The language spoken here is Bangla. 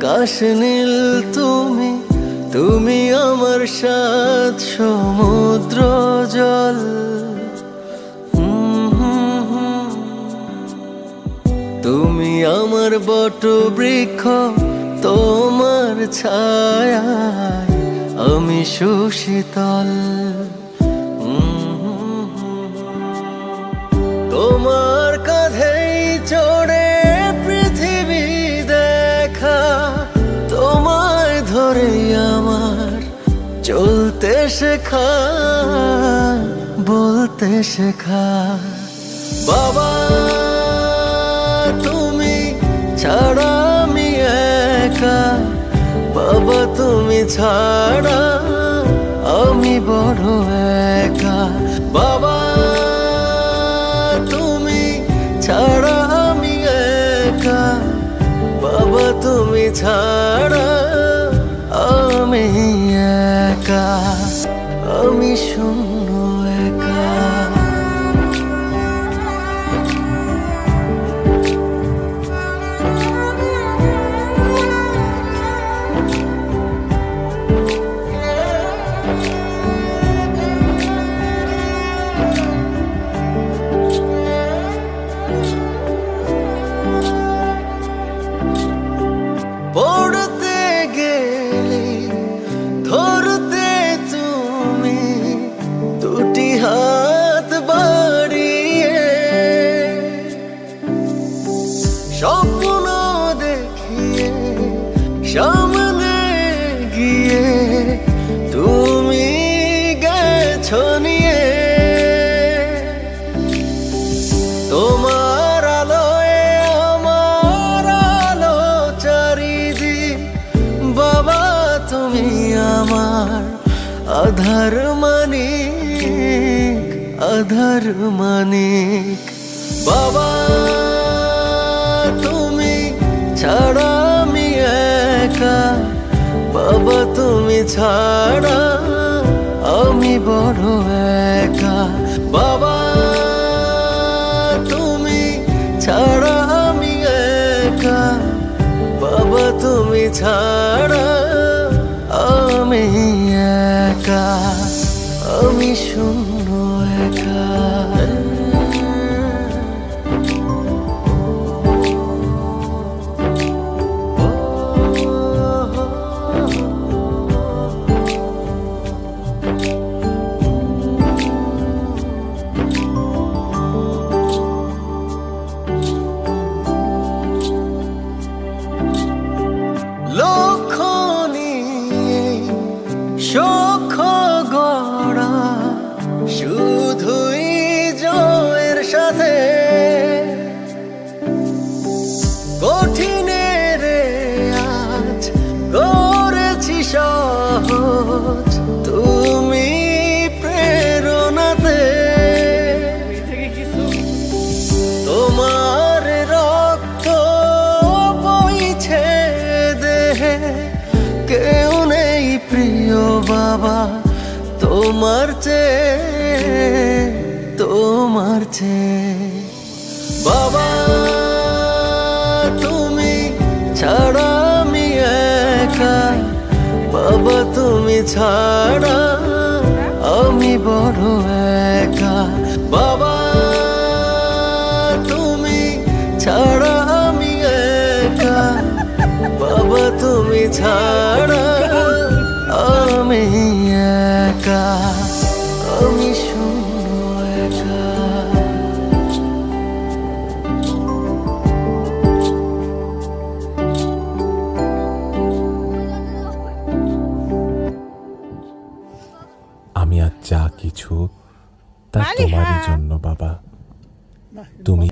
আকাশ নীল তুমি, তুমি আমার সাত সমুদ্র জল। তুমি আমার বট বৃক্ষ, তোমার ছায়ায় আমি সুশীতল। তোমার কাঁধেই চড়ে পৃথিবী দেখা, তোমায় ধরেই আমার চলতে শেখা, বলতে শেখা। বাবা তুমি ছাড়া আমি একা, বাবা তুমি ছাড়া আমি বড় একা। বাবা তুমি ছাড়া আমি একা, বাবা তুমি ছাড়া আমি একা, আমি শূন্য একা। পড়তে গেলে ধরতে তুমি দুটি হাত বাড়িয়ে, স্বপ্ন দেখিয়ে সামনে গিয়ে তুমি গেছো নিয়ে। তোমার আলোয় আমার আলো চারিদিক, বাবা তুমি আমার আধার মানিক, আধার মানিক। বাবা তুমি ছাড়া আমি একা, বাবা তুমি ছাড়া আমি বড় একা। বাবা তুমি ছাড়া আমি একা, বাবা তুমি ছাড়া আমি একা, আমি শূন্য একা। লক্ষ্য নিয়ে সখ গড়া, শুধুই জয়ের সাথে কঠিনের আজ করেছি সহজ, তুমি প্রেরণাতে। তোমার রক্ত বইছে দেহে, কেউ নেই প্রিয় বাবা তোমার চেয়ে, তোমার চেয়ে। বাবা তুমি ছাড়া আমি একা, বাবা তুমি ছাড়া আমি বড় একা। বাবা তুমি ছাড়া আমি একা, বাবা তুমি ছাড়া আমি একা, আমি শূন্য একা। আমি আর যা কিছু তা তোমারই জন্য বাবা। তুমি